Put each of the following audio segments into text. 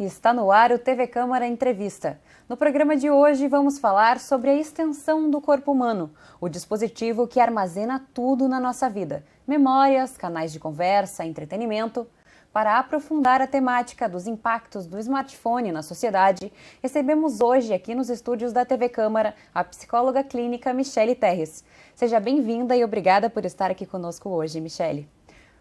está no ar o TV Câmara Entrevista. No programa de hoje vamos falar sobre a extensão do corpo humano, o dispositivo que armazena tudo na nossa vida, memórias, canais de conversa, entretenimento. Para aprofundar a temática dos impactos do smartphone na sociedade, recebemos hoje aqui nos estúdios da TV Câmara a psicóloga clínica Michele Terres. Seja bem-vinda e obrigada por estar aqui conosco hoje, Michele.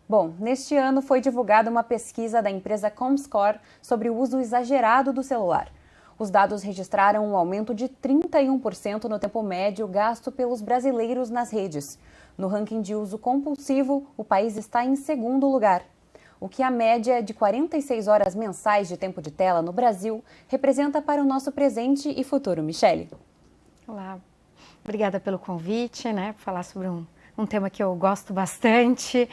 Bom, neste ano foi divulgada uma pesquisa da empresa Comscore sobre o uso exagerado do celular. Os dados registraram um aumento de 31% no tempo médio gasto pelos brasileiros nas redes. No ranking de uso compulsivo, o país está em segundo lugar, o que a média de 46 horas mensais de tempo de tela no Brasil representa para o nosso presente e futuro. Michele. Olá, obrigada pelo convite, falar sobre um tema que eu gosto bastante.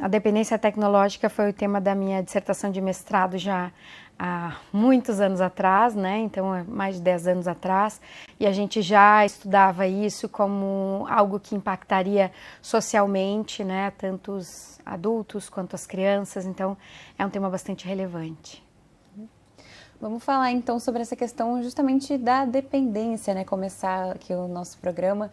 A dependência tecnológica foi o tema da minha dissertação de mestrado já há muitos anos atrás, então é mais de 10 anos atrás, e a gente já estudava isso como algo que impactaria socialmente, tanto os adultos quanto as crianças, então é um tema bastante relevante. Vamos falar então sobre essa questão justamente da dependência, Começar aqui o nosso programa.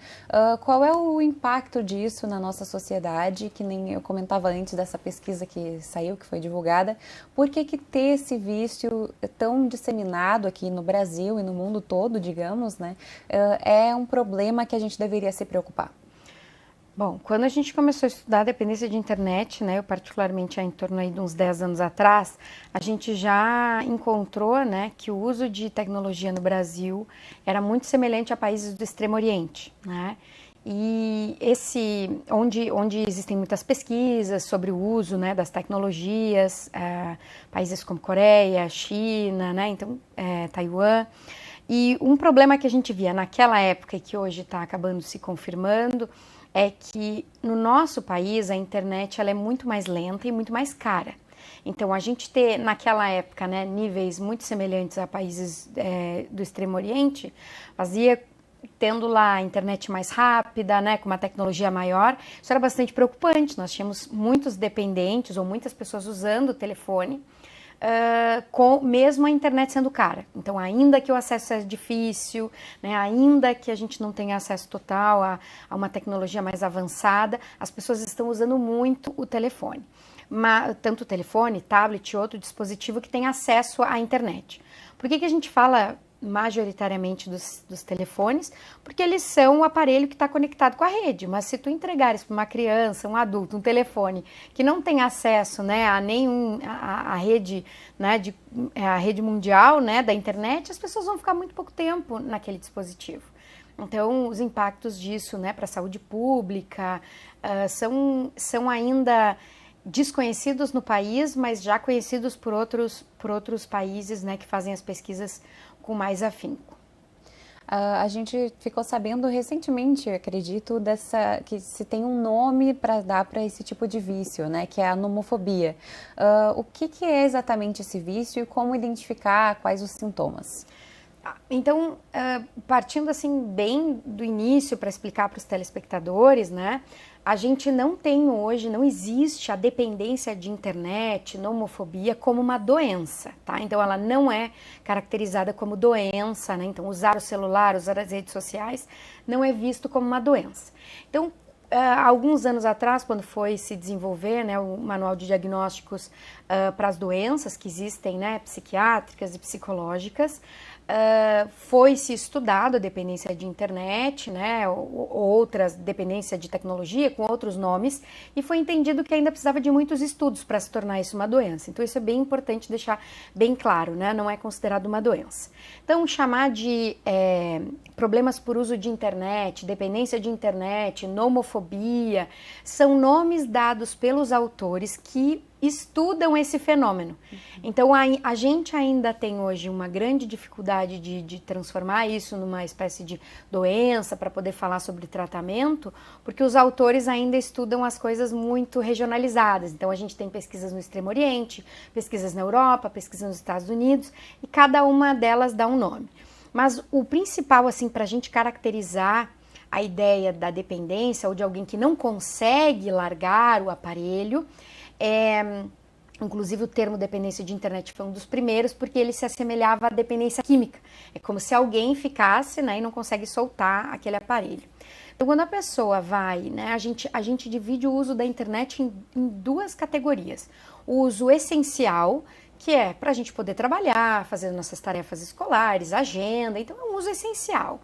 Qual é o impacto disso na nossa sociedade, que nem eu comentava antes dessa pesquisa que saiu, que foi divulgada. Por que ter esse vício tão disseminado aqui no Brasil e no mundo todo, digamos, é um problema que a gente deveria se preocupar? Bom, quando a gente começou a estudar a dependência de internet, eu particularmente em torno aí de uns 10 anos atrás, a gente já encontrou, que o uso de tecnologia no Brasil era muito semelhante a países do Extremo Oriente, E onde existem muitas pesquisas sobre o uso, das tecnologias, países como Coreia, China, Taiwan. E um problema que a gente via naquela época e que hoje está acabando se confirmando é que no nosso país a internet ela é muito mais lenta e muito mais cara. Então a gente ter naquela época níveis muito semelhantes a países do Extremo Oriente fazia, tendo lá a internet mais rápida, com uma tecnologia maior, isso era bastante preocupante. Nós tínhamos muitos dependentes ou muitas pessoas usando o telefone, mesmo a internet sendo cara. Então, ainda que o acesso é difícil, ainda que a gente não tenha acesso total a uma tecnologia mais avançada, as pessoas estão usando muito o telefone. Tanto o telefone, tablet, outro dispositivo que tem acesso à internet. Por que a gente fala majoritariamente dos telefones? Porque eles são o aparelho que está conectado com a rede, mas se tu entregares para uma criança, um adulto, um telefone que não tem acesso a rede, a rede mundial da internet, as pessoas vão ficar muito pouco tempo naquele dispositivo. Então, os impactos disso para a saúde pública são ainda desconhecidos no país, mas já conhecidos por outros países que fazem as pesquisas com mais afinco. A gente ficou sabendo recentemente, acredito, que se tem um nome para dar para esse tipo de vício, que é a nomofobia. O que é exatamente esse vício e como identificar quais os sintomas? Então, partindo assim bem do início para explicar para os telespectadores, a gente não tem hoje, não existe a dependência de internet, nomofobia, como uma doença, Então, ela não é caracterizada como doença, Então, usar o celular, usar as redes sociais, não é visto como uma doença. Então, alguns anos atrás, quando foi se desenvolver o manual de diagnósticos para as doenças que existem, psiquiátricas e psicológicas, foi-se estudado a dependência de internet, outras dependência de tecnologia com outros nomes, e foi entendido que ainda precisava de muitos estudos para se tornar isso uma doença. Então isso é bem importante deixar bem claro, não é considerado uma doença. Então chamar de problemas por uso de internet, dependência de internet, nomofobia, são nomes dados pelos autores que estudam esse fenômeno. Então a gente ainda tem hoje uma grande dificuldade de transformar isso numa espécie de doença para poder falar sobre tratamento, porque os autores ainda estudam as coisas muito regionalizadas. Então a gente tem pesquisas no Extremo Oriente, pesquisas na Europa, pesquisas nos Estados Unidos, e cada uma delas dá um nome. Mas o principal, para a gente caracterizar a ideia da dependência ou de alguém que não consegue largar o aparelho, Inclusive o termo dependência de internet foi um dos primeiros, porque ele se assemelhava à dependência química. É como se alguém ficasse, né, e não consegue soltar aquele aparelho. Então, quando a pessoa vai, né, a gente divide o uso da internet em duas categorias. O uso essencial, que é para a gente poder trabalhar, fazer nossas tarefas escolares, agenda, então é um uso essencial.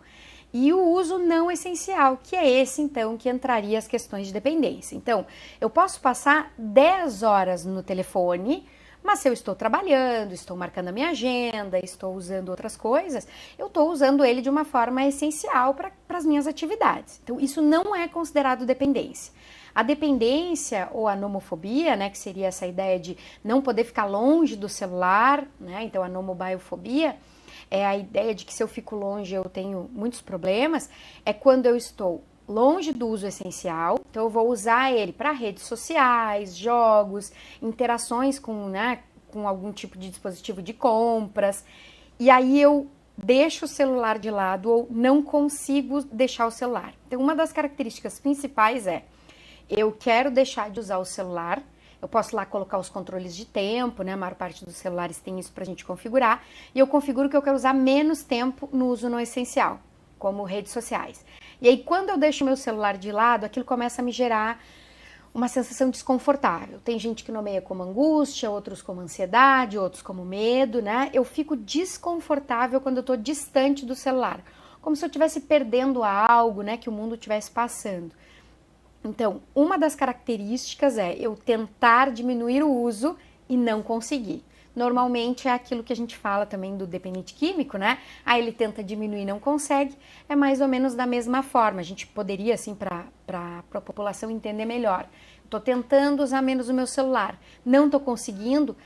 E o uso não essencial, que é esse, então, que entraria as questões de dependência. Então, eu posso passar 10 horas no telefone, mas se eu estou trabalhando, estou marcando a minha agenda, estou usando outras coisas, eu estou usando ele de uma forma essencial para as minhas atividades. Então, isso não é considerado dependência. A dependência ou a nomofobia, né, que seria essa ideia de não poder ficar longe do celular, né, então a nomobiofobia, é a ideia de que se eu fico longe eu tenho muitos problemas, é quando eu estou longe do uso essencial, então eu vou usar ele para redes sociais, jogos, interações com, né, com algum tipo de dispositivo de compras, e aí eu deixo o celular de lado ou não consigo deixar o celular. Então, uma das características principais é eu quero deixar de usar o celular. Eu posso lá colocar os controles de tempo, né? A maior parte dos celulares tem isso pra gente configurar. E eu configuro que eu quero usar menos tempo no uso não essencial, como redes sociais. E aí, quando eu deixo meu celular de lado, aquilo começa a me gerar uma sensação desconfortável. Tem gente que nomeia como angústia, outros como ansiedade, outros como medo, né? Eu fico desconfortável quando eu tô distante do celular, como se eu estivesse perdendo algo, né? Que o mundo estivesse passando. Então, uma das características é eu tentar diminuir o uso e não conseguir. Normalmente é aquilo que a gente fala também do dependente químico, né? Aí ele tenta diminuir e não consegue. É mais ou menos da mesma forma. A gente poderia, assim, para a população entender melhor. Estou tentando usar menos o meu celular, não estou conseguindo.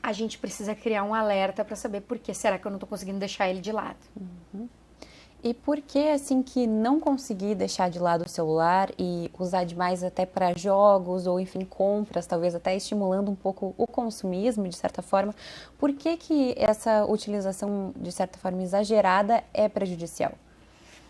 A gente precisa criar um alerta para saber por que será que eu não estou conseguindo deixar ele de lado. Uhum. E por que, assim, que não conseguir deixar de lado o celular e usar demais até para jogos ou, enfim, compras, talvez até estimulando um pouco o consumismo, de certa forma, por que que essa utilização, de certa forma, exagerada é prejudicial?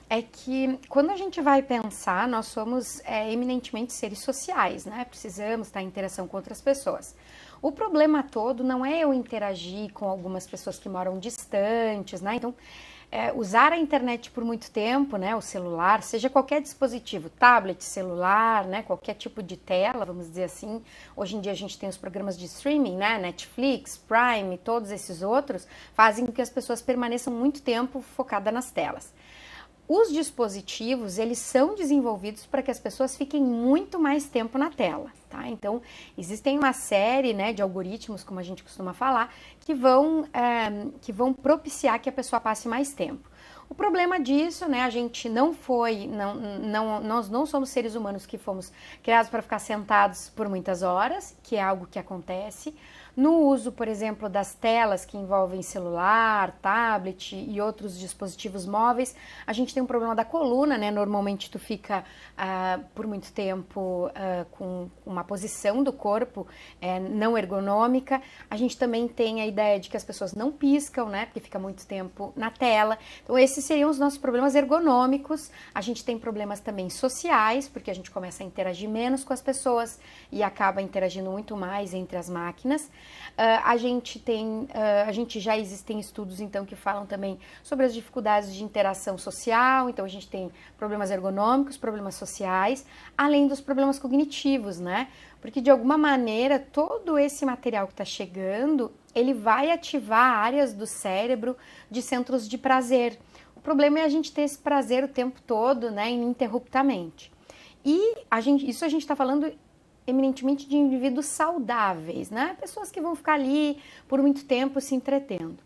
É que quando a gente vai pensar, nós somos eminentemente seres sociais, né? Precisamos estar em interação com outras pessoas. O problema todo não é eu interagir com algumas pessoas que moram distantes, né? Então, usar a internet por muito tempo, né, o celular, seja qualquer dispositivo, tablet, celular, né, qualquer tipo de tela, vamos dizer assim. Hoje em dia a gente tem os programas de streaming, né, Netflix, Prime, todos esses outros, fazem com que as pessoas permaneçam muito tempo focadas nas telas. Os dispositivos, eles são desenvolvidos para que as pessoas fiquem muito mais tempo na tela, tá? Então, existem uma série, né, de algoritmos, como a gente costuma falar, que vão propiciar que a pessoa passe mais tempo. O problema disso, né, a gente nós não somos seres humanos que fomos criados para ficar sentados por muitas horas, que é algo que acontece. No uso, por exemplo, das telas que envolvem celular, tablet e outros dispositivos móveis, a gente tem um problema da coluna, né? Normalmente tu fica por muito tempo com uma posição do corpo não ergonômica. A gente também tem a ideia de que as pessoas não piscam, né? Porque fica muito tempo na tela. Então esses seriam os nossos problemas ergonômicos. A gente tem problemas também sociais, porque a gente começa a interagir menos com as pessoas e acaba interagindo muito mais entre as máquinas. A gente já existem estudos então que falam também sobre as dificuldades de interação social, então a gente tem problemas ergonômicos, problemas sociais, além dos problemas cognitivos, né? Porque de alguma maneira todo esse material que está chegando, ele vai ativar áreas do cérebro de centros de prazer. O problema é a gente ter esse prazer o tempo todo, né, ininterruptamente. E isso a gente está falando eminentemente de indivíduos saudáveis, né? Pessoas que vão ficar ali por muito tempo se entretendo.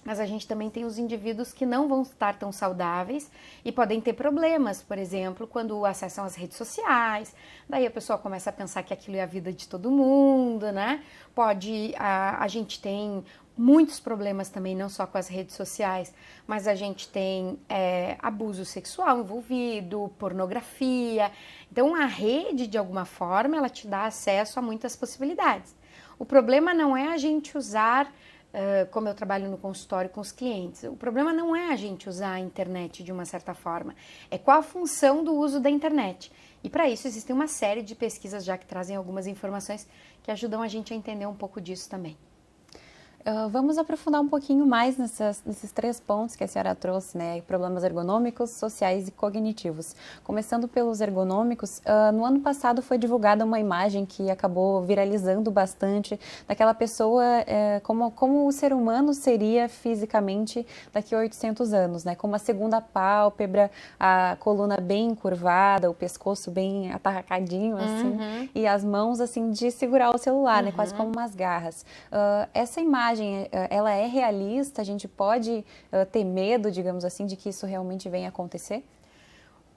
Mas a gente também tem os indivíduos que não vão estar tão saudáveis e podem ter problemas, por exemplo, quando acessam as redes sociais, daí a pessoa começa a pensar que aquilo é a vida de todo mundo, né? A gente tem muitos problemas também, não só com as redes sociais, mas a gente tem abuso sexual envolvido, pornografia. Então a rede, de alguma forma, ela te dá acesso a muitas possibilidades. O problema não é a gente usar como eu trabalho no consultório com os clientes. O problema não é a gente usar a internet de uma certa forma, é qual a função do uso da internet. E para isso existem uma série de pesquisas já que trazem algumas informações que ajudam a gente a entender um pouco disso também. Vamos aprofundar um pouquinho mais nesses 3 pontos que a senhora trouxe, né? Problemas ergonômicos, sociais e cognitivos. Começando pelos ergonômicos, no ano passado foi divulgada uma imagem que acabou viralizando bastante daquela pessoa, como o ser humano seria fisicamente daqui a 800 anos, né? Com uma segunda pálpebra, a coluna bem curvada, o pescoço bem atarracadinho, assim, e as mãos, assim, de segurar o celular, né? Quase como umas garras. Essa imagem, ela é realista? A gente pode ter medo, digamos assim, de que isso realmente venha a acontecer?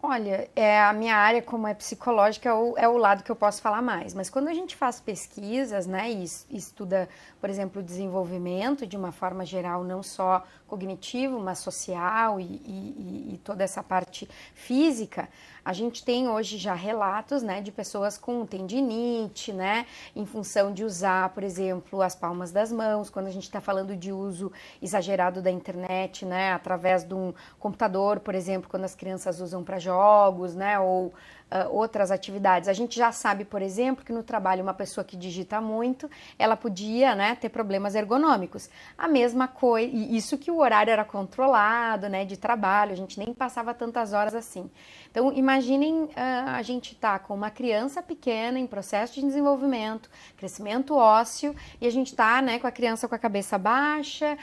Olha, a minha área, como é psicológica, é o lado que eu posso falar mais. Mas quando a gente faz pesquisas, né, e estuda, por exemplo, o desenvolvimento de uma forma geral, não só cognitivo, mas social e toda essa parte física, a gente tem hoje já relatos, né, de pessoas com tendinite, né, em função de usar, por exemplo, as palmas das mãos, quando a gente está falando de uso exagerado da internet, né, através de um computador, por exemplo, quando as crianças usam para jogos, né, ou outras atividades. A gente já sabe, por exemplo, que no trabalho uma pessoa que digita muito, ela podia, né, ter problemas ergonômicos. A mesma coisa, isso que o horário era controlado, né, de trabalho, a gente nem passava tantas horas assim. Então, imaginem a gente tá com uma criança pequena em processo de desenvolvimento, crescimento ósseo, e a gente tá, né, com a criança com a cabeça baixa,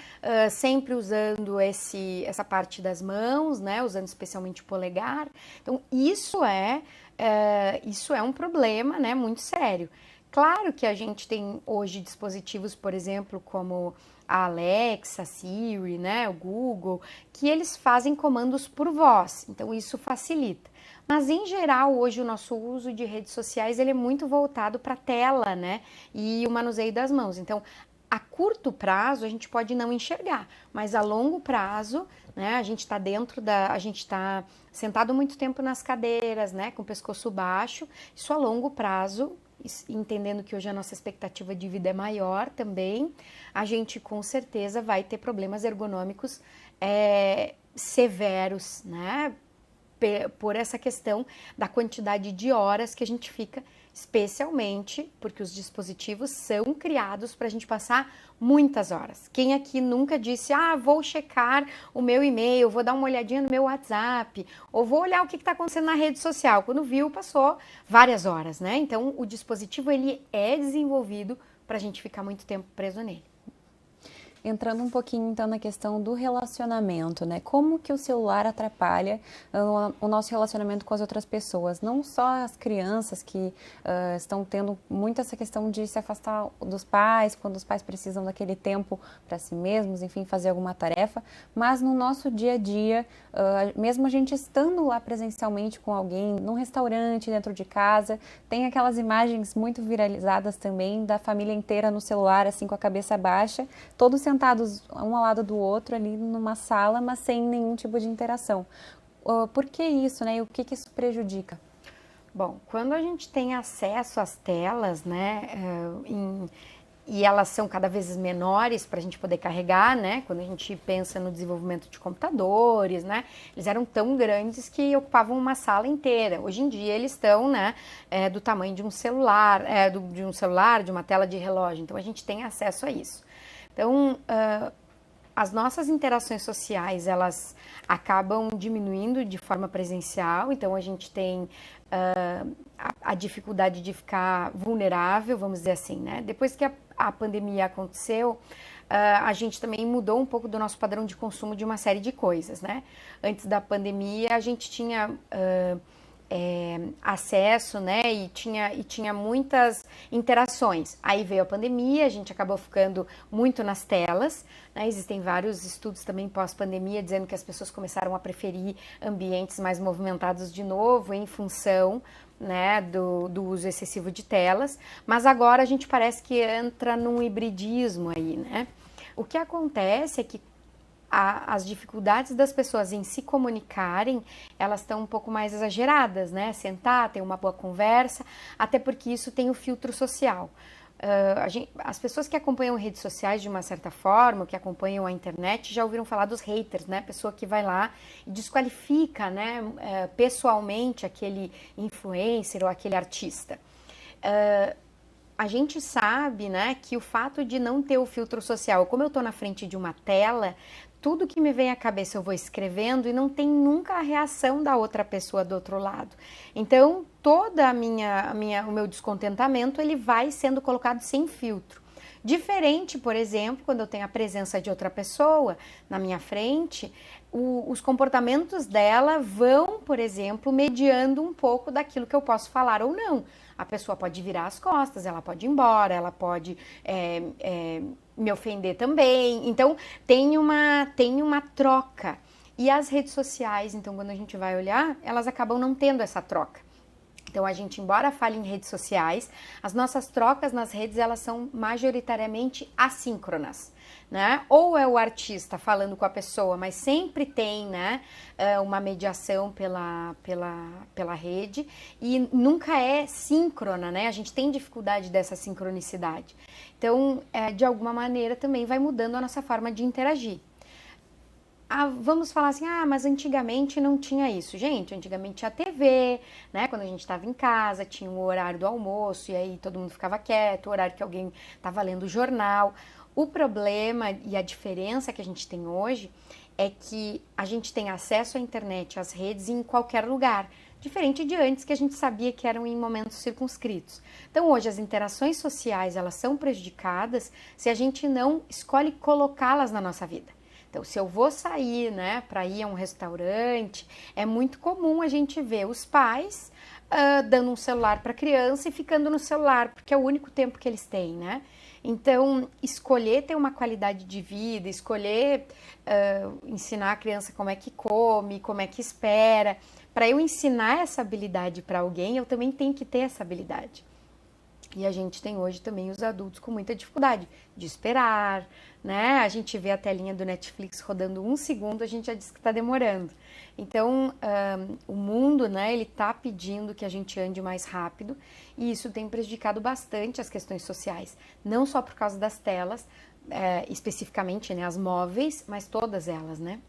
sempre usando essa parte das mãos, né, usando especialmente o polegar. Então, isso é um problema, né, muito sério. Claro que a gente tem hoje dispositivos, por exemplo, como a Alexa, a Siri, né, o Google, que eles fazem comandos por voz, então isso facilita. Mas em geral, hoje o nosso uso de redes sociais ele é muito voltado para a tela, né, e o manuseio das mãos. Então, a curto prazo a gente pode não enxergar, mas a longo prazo, né, a gente está sentado muito tempo nas cadeiras, né, com o pescoço baixo, isso a longo prazo, entendendo que hoje a nossa expectativa de vida é maior também, a gente com certeza vai ter problemas ergonômicos severos, né, por essa questão da quantidade de horas que a gente fica, especialmente porque os dispositivos são criados para a gente passar muitas horas. Quem aqui nunca disse, vou checar o meu e-mail, vou dar uma olhadinha no meu WhatsApp, ou vou olhar o que está acontecendo na rede social. Quando viu, passou várias horas, né? Então, o dispositivo, ele é desenvolvido para a gente ficar muito tempo preso nele. Entrando um pouquinho, então, na questão do relacionamento, né? Como que o celular atrapalha o nosso relacionamento com as outras pessoas? Não só as crianças que estão tendo muito essa questão de se afastar dos pais, quando os pais precisam daquele tempo para si mesmos, enfim, fazer alguma tarefa, mas no nosso dia a dia, mesmo a gente estando lá presencialmente com alguém, num restaurante, dentro de casa, tem aquelas imagens muito viralizadas também da família inteira no celular, assim, com a cabeça baixa, todos sentados um ao lado do outro ali numa sala, mas sem nenhum tipo de interação. Por que isso, né? E o que isso prejudica? Bom, quando a gente tem acesso às telas, né, e elas são cada vez menores para a gente poder carregar, né, quando a gente pensa no desenvolvimento de computadores, né, eles eram tão grandes que ocupavam uma sala inteira. Hoje em dia eles estão, né, do tamanho de um celular, de uma tela de relógio, então a gente tem acesso a isso. Então, as nossas interações sociais, elas acabam diminuindo de forma presencial, então a gente tem a dificuldade de ficar vulnerável, vamos dizer assim, né? Depois que a pandemia aconteceu, a gente também mudou um pouco do nosso padrão de consumo de uma série de coisas, né? Antes da pandemia, a gente tinha acesso, né, e tinha muitas interações. Aí veio a pandemia, a gente acabou ficando muito nas telas, né? Existem vários estudos também pós-pandemia dizendo que as pessoas começaram a preferir ambientes mais movimentados de novo em função, né, do uso excessivo de telas, mas agora a gente parece que entra num hibridismo aí, né? O que acontece é que as dificuldades das pessoas em se comunicarem, elas estão um pouco mais exageradas, né? Sentar, ter uma boa conversa, até porque isso tem o filtro social. As pessoas que acompanham redes sociais de uma certa forma, que acompanham a internet, já ouviram falar dos haters, né? Pessoa que vai lá e desqualifica, né, pessoalmente aquele influencer ou aquele artista. A gente sabe, né, que o fato de não ter o filtro social, como eu estou na frente de uma tela, tudo que me vem à cabeça eu vou escrevendo e não tem nunca a reação da outra pessoa do outro lado. Então, toda o meu descontentamento, ele vai sendo colocado sem filtro. Diferente, por exemplo, quando eu tenho a presença de outra pessoa na minha frente, os comportamentos dela vão, por exemplo, mediando um pouco daquilo que eu posso falar ou não. A pessoa pode virar as costas, ela pode ir embora, ela pode me ofender também. Então, tem uma troca. E as redes sociais, então, quando a gente vai olhar, elas acabam não tendo essa troca. Então, a gente, embora fale em redes sociais, as nossas trocas nas redes, elas são majoritariamente assíncronas, né? Ou é o artista falando com a pessoa, mas sempre tem, né, uma mediação pela rede e nunca é síncrona, né? A gente tem dificuldade dessa sincronicidade. Então, de alguma maneira, também vai mudando a nossa forma de interagir. Vamos falar assim, mas antigamente não tinha isso. Gente, antigamente tinha TV, né? Quando a gente estava em casa, tinha o horário do almoço e aí todo mundo ficava quieto, o horário que alguém estava lendo o jornal. O problema e a diferença que a gente tem hoje é que a gente tem acesso à internet, às redes em qualquer lugar. Diferente de antes, que a gente sabia que eram em momentos circunscritos. Então, hoje, as interações sociais, elas são prejudicadas se a gente não escolhe colocá-las na nossa vida. Então, se eu vou sair, né, para ir a um restaurante, é muito comum a gente ver os pais dando um celular para a criança e ficando no celular, porque é o único tempo que eles têm, né? Então, escolher ter uma qualidade de vida, escolher ensinar a criança como é que come, como é que espera. Para eu ensinar essa habilidade para alguém, eu também tenho que ter essa habilidade. E a gente tem hoje também os adultos com muita dificuldade de esperar, né? A gente vê a telinha do Netflix rodando 1 segundo, a gente já diz que está demorando. Então, o mundo, né, ele está pedindo que a gente ande mais rápido e isso tem prejudicado bastante as questões sociais. Não só por causa das telas, especificamente, né, as móveis, mas todas elas, né?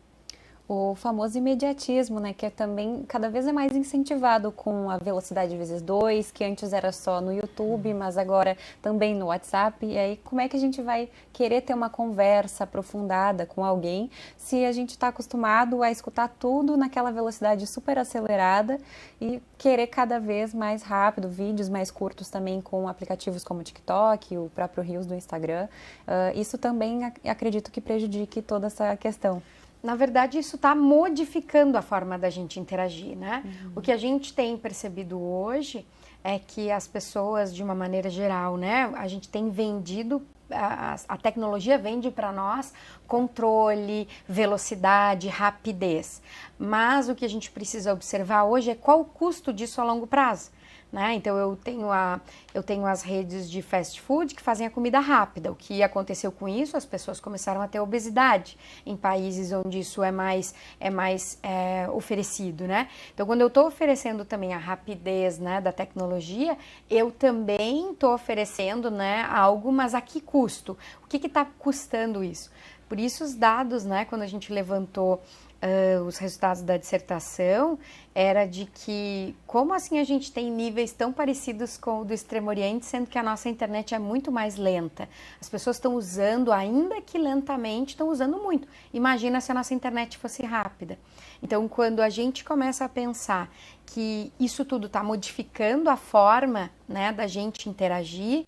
O famoso imediatismo, né, que também cada vez é mais incentivado com a velocidade vezes 2, que antes era só no YouTube, mas agora também no WhatsApp. E aí, como é que a gente vai querer ter uma conversa aprofundada com alguém se a gente está acostumado a escutar tudo naquela velocidade super acelerada e querer cada vez mais rápido, vídeos mais curtos também com aplicativos como o TikTok, o próprio Reels do Instagram. Isso também acredito que prejudique toda essa questão. Na verdade, isso está modificando a forma da gente interagir, né? O que a gente tem percebido hoje é que as pessoas, de uma maneira geral, né? A gente tem vendido, a tecnologia vende para nós controle, velocidade, rapidez. Mas o que a gente precisa observar hoje é qual o custo disso a longo prazo. Né? Então eu tenho as redes de fast food que fazem a comida rápida. O que aconteceu com isso? As pessoas começaram a ter obesidade em países onde isso é mais oferecido, né? Então quando eu estou oferecendo também a rapidez, né, da tecnologia, eu também estou oferecendo, né, algo, mas a que custo? O que está custando isso? Por isso os dados, né, quando a gente levantou os resultados da dissertação, era de que como assim a gente tem níveis tão parecidos com o do Extremo Oriente, sendo que a nossa internet é muito mais lenta. As pessoas estão usando, ainda que lentamente, estão usando muito. Imagina se a nossa internet fosse rápida. Então, quando a gente começa a pensar que isso tudo está modificando a forma, né, da gente interagir,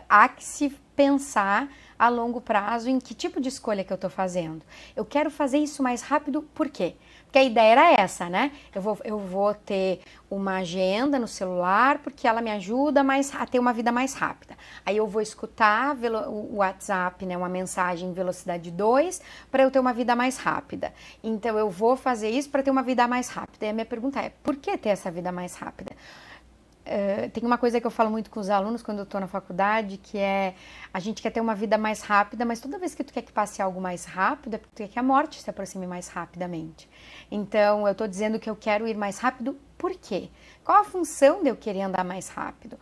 há que se pensar a longo prazo em que tipo de escolha que eu estou fazendo. Eu quero fazer isso mais rápido, por quê? Porque a ideia era essa, né? Eu vou ter uma agenda no celular porque ela me ajuda a ter uma vida mais rápida. Aí eu vou escutar o WhatsApp, né, uma mensagem em velocidade 2 para eu ter uma vida mais rápida. Então eu vou fazer isso para ter uma vida mais rápida. E a minha pergunta é, por que ter essa vida mais rápida? Tem uma coisa que eu falo muito com os alunos quando eu estou na faculdade, que é a gente quer ter uma vida mais rápida, mas toda vez que tu quer que passe algo mais rápido, é porque tu quer que a morte se aproxime mais rapidamente. Então, eu estou dizendo que eu quero ir mais rápido, por quê? Qual a função de eu querer andar mais rápido?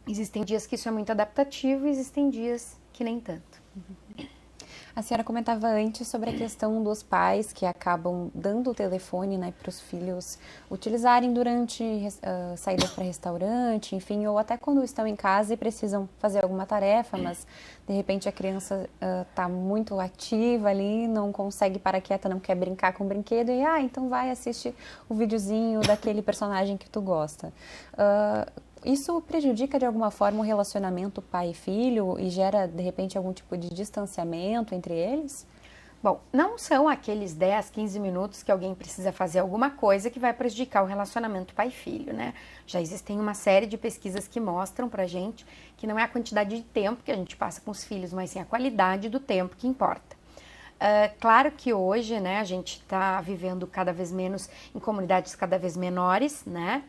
Existem dias que isso é muito adaptativo, existem dias que nem tanto. A senhora comentava antes sobre a questão dos pais que acabam dando o telefone, né, para os filhos utilizarem durante saídas para restaurante, enfim, ou até quando estão em casa e precisam fazer alguma tarefa, mas de repente a criança está muito ativa ali, não consegue parar quieta, não quer brincar com o brinquedo e, então vai assistir o videozinho daquele personagem que tu gosta. Isso prejudica de alguma forma o relacionamento pai e filho e gera, de repente, algum tipo de distanciamento entre eles? Bom, não são aqueles 10, 15 minutos que alguém precisa fazer alguma coisa que vai prejudicar o relacionamento pai e filho, né? Já existem uma série de pesquisas que mostram pra gente que não é a quantidade de tempo que a gente passa com os filhos, mas sim a qualidade do tempo que importa. Claro que hoje, né, a gente está vivendo cada vez menos em comunidades cada vez menores, né?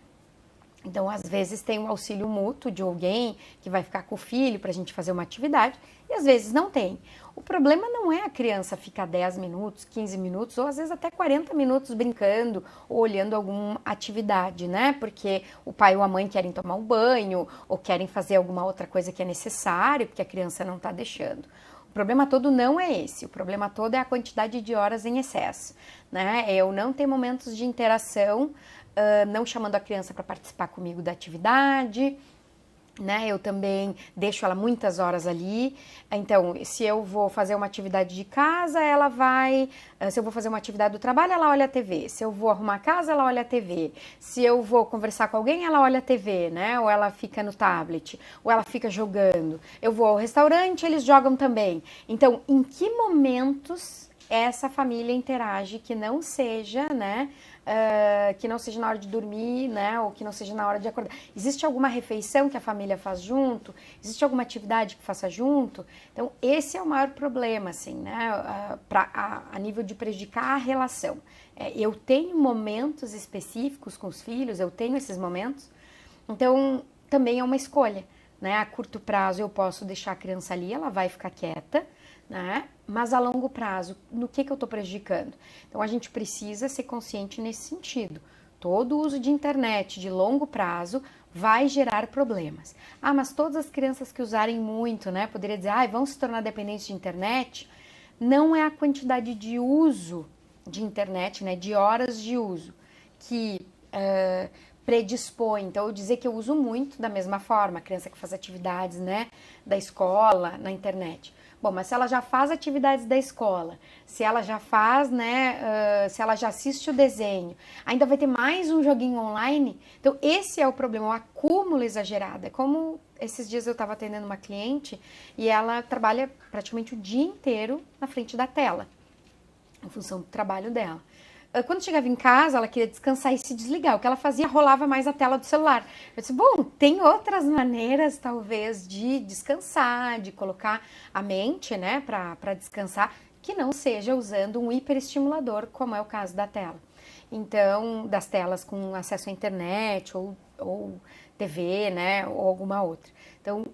Então, às vezes tem um auxílio mútuo de alguém que vai ficar com o filho para a gente fazer uma atividade e às vezes não tem. O problema não é a criança ficar 10 minutos, 15 minutos ou às vezes até 40 minutos brincando ou olhando alguma atividade, né? Porque o pai ou a mãe querem tomar um banho ou querem fazer alguma outra coisa que é necessário porque a criança não está deixando. O problema todo não é esse, o problema todo é a quantidade de horas em excesso, né? Eu não ter momentos de interação, não chamando a criança para participar comigo da atividade, né? Eu também deixo ela muitas horas ali. Então, se eu vou fazer uma atividade de casa, ela vai. Se eu vou fazer uma atividade do trabalho, ela olha a TV. Se eu vou arrumar a casa, ela olha a TV. Se eu vou conversar com alguém, ela olha a TV, né? Ou ela fica no tablet, ou ela fica jogando. Eu vou ao restaurante, eles jogam também. Então, em que momentos essa família interage que não seja, né? Que não seja na hora de dormir, né, ou que não seja na hora de acordar. Existe alguma refeição que a família faz junto? Existe alguma atividade que faça junto? Então, esse é o maior problema, assim, né, a nível de prejudicar a relação. Eu tenho momentos específicos com os filhos, eu tenho esses momentos, então também é uma escolha, né, a curto prazo eu posso deixar a criança ali, ela vai ficar quieta, né? Mas a longo prazo, no que eu estou prejudicando? Então a gente precisa ser consciente nesse sentido. Todo uso de internet de longo prazo vai gerar problemas. Mas todas as crianças que usarem muito, né? Poderia dizer, vão se tornar dependentes de internet. Não é a quantidade de uso de internet, né? De horas de uso que predispõe. Então, eu dizer que eu uso muito da mesma forma, a criança que faz atividades, né? Da escola, na internet. Bom, mas se ela já faz atividades da escola, se ela já faz, né, se ela já assiste o desenho, ainda vai ter mais um joguinho online. Então, esse é o problema, o acúmulo exagerado. É como esses dias eu estava atendendo uma cliente e ela trabalha praticamente o dia inteiro na frente da tela, em função do trabalho dela. Quando chegava em casa, ela queria descansar e se desligar. O que ela fazia, rolava mais a tela do celular. Eu disse, bom, tem outras maneiras, talvez, de descansar, de colocar a mente, né, para descansar, que não seja usando um hiperestimulador, como é o caso da tela. Então, das telas com acesso à internet ou TV, né, ou alguma outra. Então,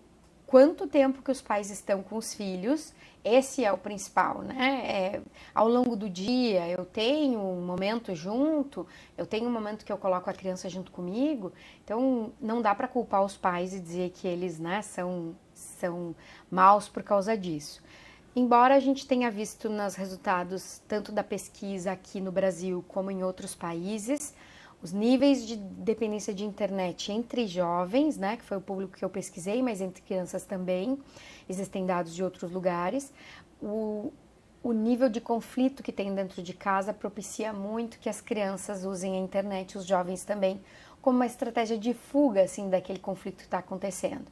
quanto tempo que os pais estão com os filhos, esse é o principal, né? Ao longo do dia eu tenho um momento junto, eu tenho um momento que eu coloco a criança junto comigo, então não dá para culpar os pais e dizer que eles, né, são maus por causa disso. Embora a gente tenha visto nos resultados tanto da pesquisa aqui no Brasil como em outros países, os níveis de dependência de internet entre jovens, né, que foi o público que eu pesquisei, mas entre crianças também, existem dados de outros lugares, o nível de conflito que tem dentro de casa propicia muito que as crianças usem a internet, os jovens também, como uma estratégia de fuga, assim, daquele conflito que está acontecendo.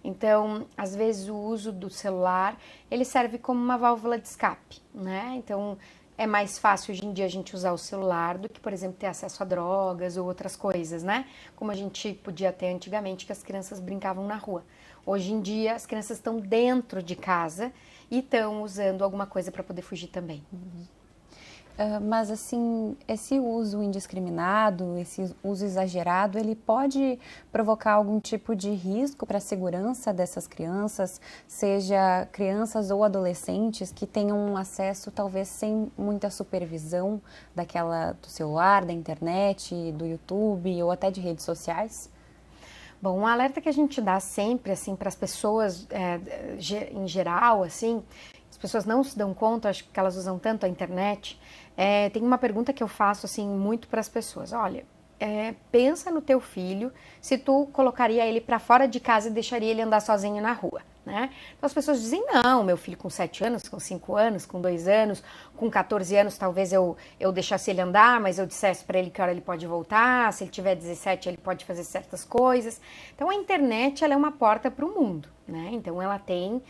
Então, às vezes o uso do celular, ele serve como uma válvula de escape, né? Então, é mais fácil hoje em dia a gente usar o celular do que, por exemplo, ter acesso a drogas ou outras coisas, né? Como a gente podia ter antigamente, que as crianças brincavam na rua. Hoje em dia, as crianças estão dentro de casa e estão usando alguma coisa para poder fugir também. Mas, assim, esse uso indiscriminado, esse uso exagerado, ele pode provocar algum tipo de risco para a segurança dessas crianças, seja crianças ou adolescentes que tenham um acesso talvez sem muita supervisão do celular, da internet, do YouTube ou até de redes sociais? Bom, um alerta que a gente dá sempre, assim, para as pessoas em geral, assim, as pessoas não se dão conta, acho que elas usam tanto a internet. Tem uma pergunta que eu faço, assim, muito para as pessoas. Olha, pensa no teu filho, se tu colocaria ele para fora de casa e deixaria ele andar sozinho na rua, né? Então as pessoas dizem, não, meu filho com 7 anos, com 5 anos, com 2 anos, com 14 anos, talvez eu deixasse ele andar, mas eu dissesse para ele que hora ele pode voltar, se ele tiver 17 ele pode fazer certas coisas. Então a internet, ela é uma porta para o mundo, né? Então ela tem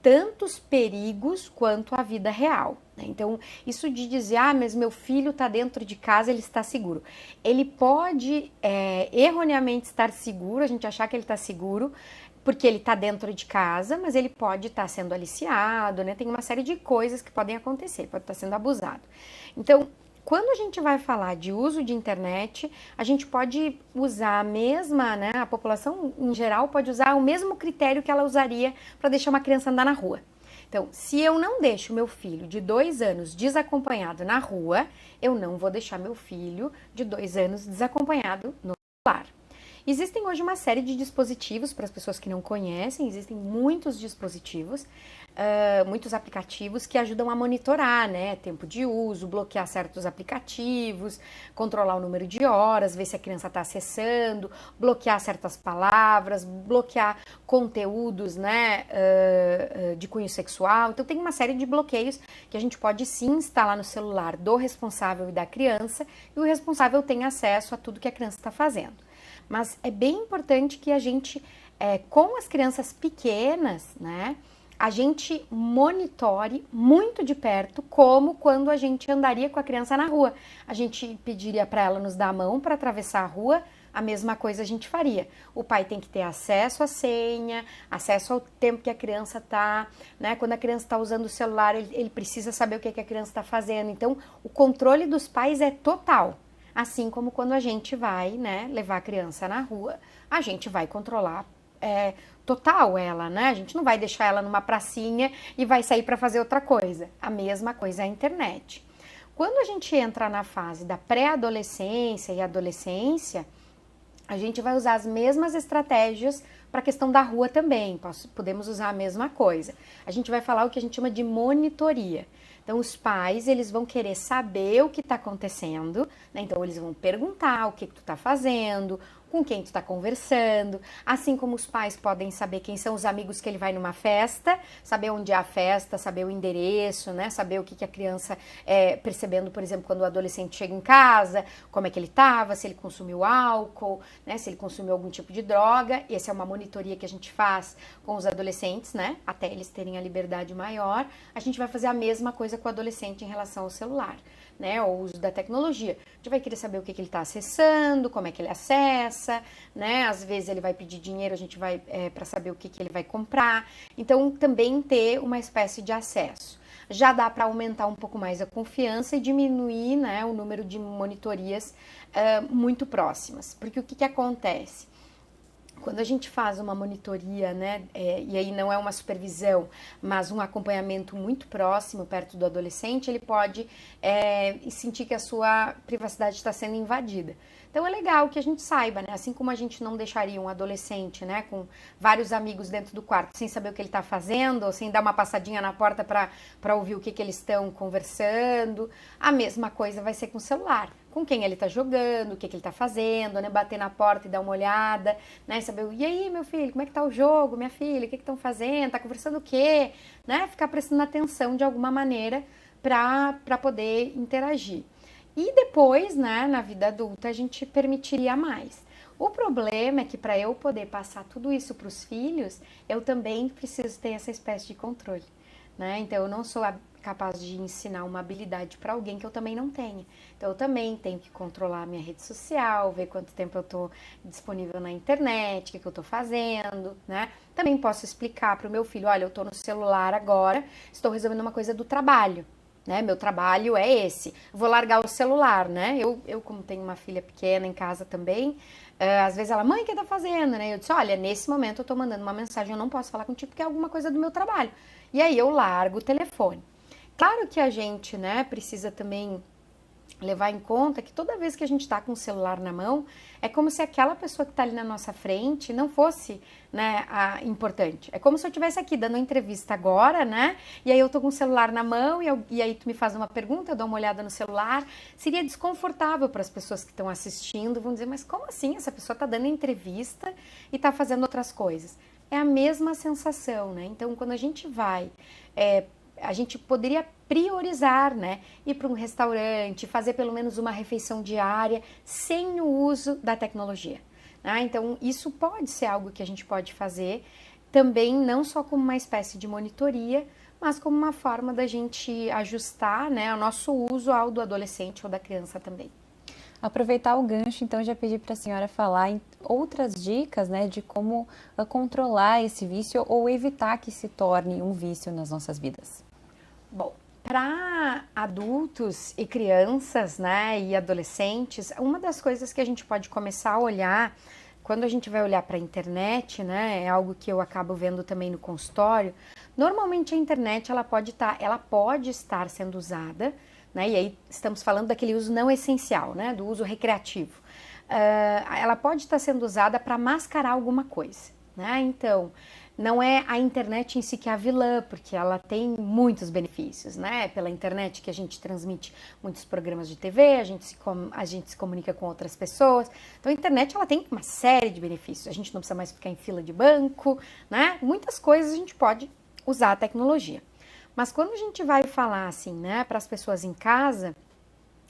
tantos perigos quanto a vida real, né? Então, isso de dizer, mas meu filho está dentro de casa, ele está seguro. Ele pode erroneamente estar seguro, a gente achar que ele está seguro, porque ele está dentro de casa, mas ele pode estar sendo aliciado, né? Tem uma série de coisas que podem acontecer, pode estar sendo abusado. Então, quando a gente vai falar de uso de internet, a gente pode usar a mesma, né? A população em geral pode usar o mesmo critério que ela usaria para deixar uma criança andar na rua. Então, se eu não deixo meu filho de 2 anos desacompanhado na rua, eu não vou deixar meu filho de 2 anos desacompanhado no celular. Existem hoje uma série de dispositivos, para as pessoas que não conhecem, existem muitos dispositivos, muitos aplicativos que ajudam a monitorar, né, tempo de uso, bloquear certos aplicativos, controlar o número de horas, ver se a criança está acessando, bloquear certas palavras, bloquear conteúdos, né, de cunho sexual. Então tem uma série de bloqueios que a gente pode sim instalar no celular do responsável e da criança, e o responsável tem acesso a tudo que a criança está fazendo. Mas é bem importante que a gente, com as crianças pequenas, né, a gente monitore muito de perto, como quando a gente andaria com a criança na rua. A gente pediria para ela nos dar a mão para atravessar a rua, a mesma coisa a gente faria. O pai tem que ter acesso à senha, acesso ao tempo que a criança está, né? Quando a criança está usando o celular, ele precisa saber o que a criança está fazendo. Então, o controle dos pais é total. Assim como quando a gente vai, né, levar a criança na rua, a gente vai controlar total ela, né? A gente não vai deixar ela numa pracinha e vai sair para fazer outra coisa. A mesma coisa é a internet. Quando a gente entra na fase da pré-adolescência e adolescência, a gente vai usar as mesmas estratégias para a questão da rua também. Podemos usar a mesma coisa. A gente vai falar o que a gente chama de monitoria. Então, os pais, eles vão querer saber o que está acontecendo, né? Então, eles vão perguntar o que tu está fazendo, com quem tu está conversando, assim como os pais podem saber quem são os amigos que ele vai numa festa, saber onde é a festa, saber o endereço, né? Saber o que a criança percebendo, por exemplo, quando o adolescente chega em casa, como é que ele estava, se ele consumiu álcool, né? Se ele consumiu algum tipo de droga. Essa é uma monitoria que a gente faz com os adolescentes, né? Até eles terem a liberdade maior. A gente vai fazer a mesma coisa com o adolescente em relação ao celular, né, o uso da tecnologia. A gente vai querer saber o que ele está acessando, como é que ele acessa, né, às vezes ele vai pedir dinheiro, a gente vai para saber o que ele vai comprar. Então, também ter uma espécie de acesso. Já dá para aumentar um pouco mais a confiança e diminuir, né, o número de monitorias muito próximas. Porque o que acontece? Quando a gente faz uma monitoria, né, e aí não é uma supervisão, mas um acompanhamento muito próximo, perto do adolescente, ele pode sentir que a sua privacidade está sendo invadida. Então é legal que a gente saiba, né, assim como a gente não deixaria um adolescente, né, com vários amigos dentro do quarto, sem saber o que ele está fazendo, ou sem dar uma passadinha na porta para ouvir o que eles estão conversando, a mesma coisa vai ser com o celular. Com quem ele está jogando, o que ele está fazendo, né? Bater na porta e dar uma olhada, né? Saber, e aí, meu filho, como é que tá o jogo, minha filha, o que estão fazendo, tá conversando o quê? Né? Ficar prestando atenção de alguma maneira para poder interagir. E depois, né, na vida adulta, a gente permitiria mais. O problema é que para eu poder passar tudo isso para os filhos, eu também preciso ter essa espécie de controle, né? Então, eu não sou capaz de ensinar uma habilidade para alguém que eu também não tenha. Então, eu também tenho que controlar a minha rede social, ver quanto tempo eu estou disponível na internet, o que eu estou fazendo, né? Também posso explicar para o meu filho, olha, eu estou no celular agora, estou resolvendo uma coisa do trabalho, né? Meu trabalho é esse. Vou largar o celular, né? Eu como tenho uma filha pequena em casa também, às vezes ela, mãe, o que tá fazendo, né? Eu disse, olha, nesse momento eu tô mandando uma mensagem, eu não posso falar contigo porque é alguma coisa do meu trabalho. E aí eu largo o telefone. Claro que a gente, né, precisa também levar em conta que toda vez que a gente está com o celular na mão, é como se aquela pessoa que está ali na nossa frente não fosse, né, importante. É como se eu estivesse aqui dando uma entrevista agora, né, e aí eu tô com o celular na mão e aí tu me faz uma pergunta, eu dou uma olhada no celular. Seria desconfortável para as pessoas que estão assistindo, vão dizer, mas como assim? Essa pessoa está dando entrevista e está fazendo outras coisas. É a mesma sensação, né? Então, quando a gente vai... a gente poderia priorizar, né? Ir para um restaurante, fazer pelo menos uma refeição diária sem o uso da tecnologia. Né? Então, isso pode ser algo que a gente pode fazer também, não só como uma espécie de monitoria, mas como uma forma da gente ajustar, né, o nosso uso ao do adolescente ou da criança também. Aproveitar o gancho, então, já pedi para a senhora falar em outras dicas, né, de como controlar esse vício ou evitar que se torne um vício nas nossas vidas. Bom, para adultos e crianças, né, e adolescentes, uma das coisas que a gente pode começar a olhar, quando a gente vai olhar para a internet, né, é algo que eu acabo vendo também no consultório. Normalmente a internet ela pode estar sendo usada, né, e aí estamos falando daquele uso não essencial, né, do uso recreativo. Ela pode estar sendo usada para mascarar alguma coisa, né? Então, não é a internet em si que é a vilã, porque ela tem muitos benefícios, né? Pela internet que a gente transmite muitos programas de TV, a gente se comunica com outras pessoas. Então, a internet ela tem uma série de benefícios. A gente não precisa mais ficar em fila de banco, né? Muitas coisas a gente pode usar a tecnologia. Mas quando a gente vai falar assim, né, para as pessoas em casa,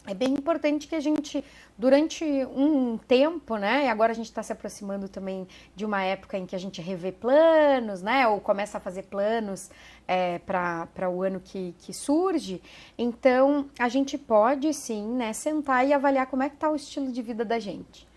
é bem importante que a gente, durante um tempo, né, e agora a gente está se aproximando também de uma época em que a gente revê planos, né, ou começa a fazer planos para o ano que surge, então a gente pode sim, né, sentar e avaliar como é que está o estilo de vida da gente.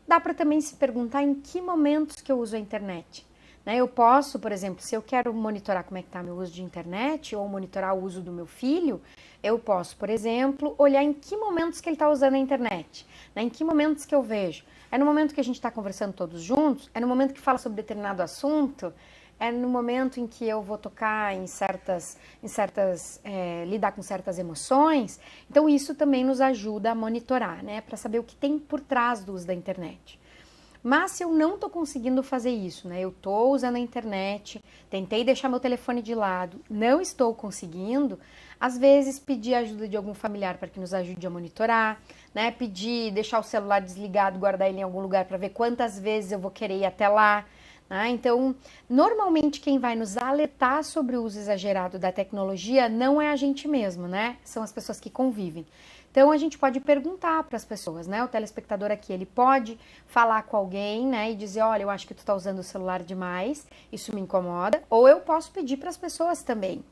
Dá para também se perguntar em que momentos que eu uso a internet. Eu posso, por exemplo, se eu quero monitorar como é que está meu uso de internet ou monitorar o uso do meu filho, eu posso, por exemplo, olhar em que momentos que ele está usando a internet, né? Em que momentos que eu vejo. É no momento que a gente está conversando todos juntos? É no momento que fala sobre determinado assunto? É no momento em que eu vou tocar lidar com certas emoções? Então isso também nos ajuda a monitorar, né? Para saber o que tem por trás do uso da internet. Mas se eu não estou conseguindo fazer isso, né? Eu estou usando a internet, tentei deixar meu telefone de lado, não estou conseguindo, às vezes pedir a ajuda de algum familiar para que nos ajude a monitorar, né? Deixar o celular desligado, guardar ele em algum lugar para ver quantas vezes eu vou querer ir até lá. Né? Então, normalmente quem vai nos alertar sobre o uso exagerado da tecnologia não é a gente mesmo, né? São as pessoas que convivem. Então, a gente pode perguntar para as pessoas, né? O telespectador aqui, ele pode falar com alguém, né? E dizer, olha, eu acho que tu está usando o celular demais, isso me incomoda. Ou eu posso pedir para as pessoas também,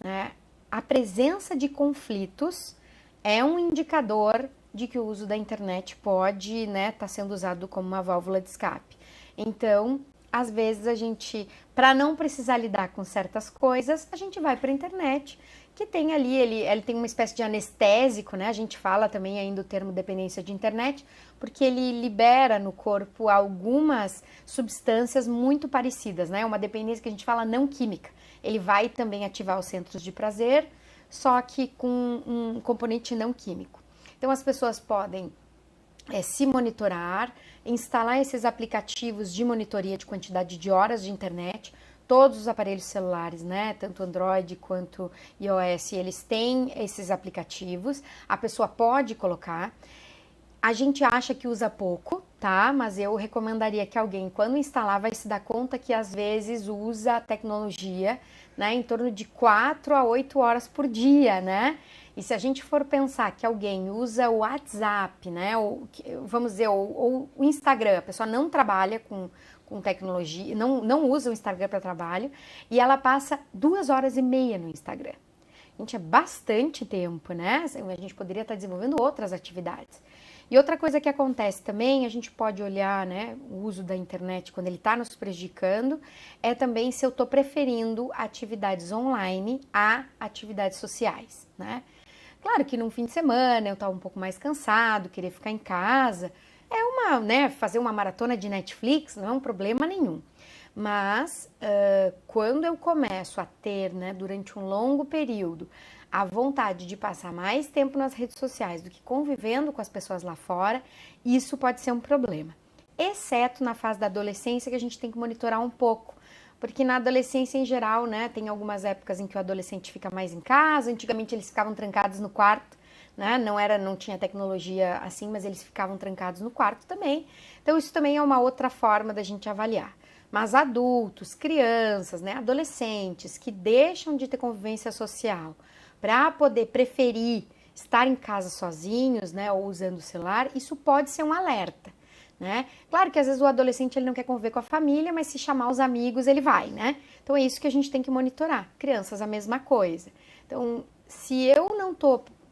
né? A presença de conflitos é um indicador de que o uso da internet pode, né, tá sendo usado como uma válvula de escape. Então, às vezes a gente, para não precisar lidar com certas coisas, a gente vai para a internet, que tem ali, ele tem uma espécie de anestésico, né? A gente fala também ainda o termo dependência de internet, porque ele libera no corpo algumas substâncias muito parecidas, né? Uma dependência que a gente fala não química. Ele vai também ativar os centros de prazer, só que com um componente não químico. Então as pessoas podem se monitorar, instalar esses aplicativos de monitoria de quantidade de horas de internet. Todos os aparelhos celulares, né, tanto Android quanto iOS, eles têm esses aplicativos. A pessoa pode colocar. A gente acha que usa pouco, tá? Mas eu recomendaria que alguém, quando instalar, vai se dar conta que às vezes usa a tecnologia, né, em torno de 4 a 8 horas por dia, né? E se a gente for pensar que alguém usa o WhatsApp, né, ou, vamos dizer, ou o Instagram, a pessoa não trabalha com tecnologia, não usa o Instagram para trabalho, e ela passa 2 horas e meia no Instagram. Gente, é bastante tempo, né? A gente poderia estar desenvolvendo outras atividades. E outra coisa que acontece também, a gente pode olhar, né, o uso da internet quando ele está nos prejudicando, é também se eu estou preferindo atividades online a atividades sociais, né? Claro que num fim de semana eu estou um pouco mais cansado, querer ficar em casa, né, fazer uma maratona de Netflix não é um problema nenhum. Mas quando eu começo a ter, né, durante um longo período, a vontade de passar mais tempo nas redes sociais do que convivendo com as pessoas lá fora, isso pode ser um problema. Exceto na fase da adolescência, que a gente tem que monitorar um pouco. Porque na adolescência em geral, né, tem algumas épocas em que o adolescente fica mais em casa, antigamente eles ficavam trancados no quarto, né, não tinha tecnologia assim, mas eles ficavam trancados no quarto também. Então isso também é uma outra forma da gente avaliar. Mas adultos, crianças, né, adolescentes que deixam de ter convivência social para poder preferir estar em casa sozinhos, né, ou usando o celular, isso pode ser um alerta, né? Claro que às vezes o adolescente ele não quer conviver com a família, mas se chamar os amigos ele vai, né? Então é isso que a gente tem que monitorar. Crianças a mesma coisa. Então, se eu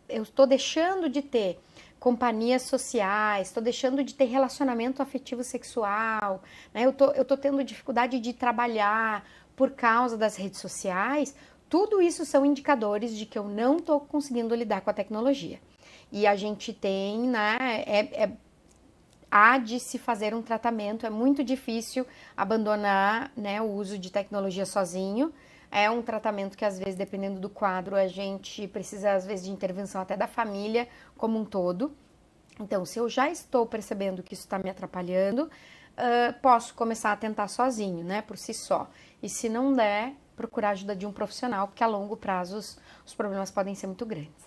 estou deixando de ter companhias sociais, estou deixando de ter relacionamento afetivo sexual, né? Eu tô tendo dificuldade de trabalhar por causa das redes sociais, tudo isso são indicadores de que eu não estou conseguindo lidar com a tecnologia. E a gente tem, né, há de se fazer um tratamento, é muito difícil abandonar, né, o uso de tecnologia sozinho. É um tratamento que às vezes, dependendo do quadro, a gente precisa às vezes de intervenção até da família como um todo. Então, se eu já estou percebendo que isso está me atrapalhando, posso começar a tentar sozinho, né, por si só. E se não der, procurar a ajuda de um profissional, porque a longo prazo os problemas podem ser muito grandes.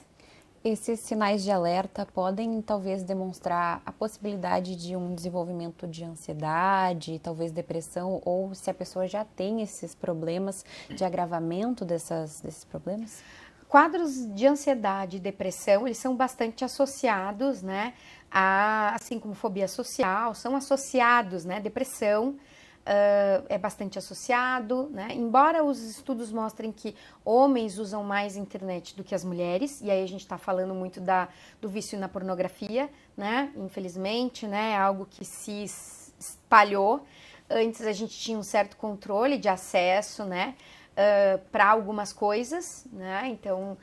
Esses sinais de alerta podem talvez demonstrar a possibilidade de um desenvolvimento de ansiedade, talvez depressão, ou se a pessoa já tem esses problemas de agravamento desses problemas? Quadros de ansiedade e depressão, eles são bastante associados, né, assim como fobia social, são associados, né, depressão é bastante associado, né, embora os estudos mostrem que homens usam mais internet do que as mulheres, e aí a gente está falando muito do vício na pornografia, né, infelizmente, né, é algo que se espalhou. Antes a gente tinha um certo controle de acesso, né, para algumas coisas, né? Então,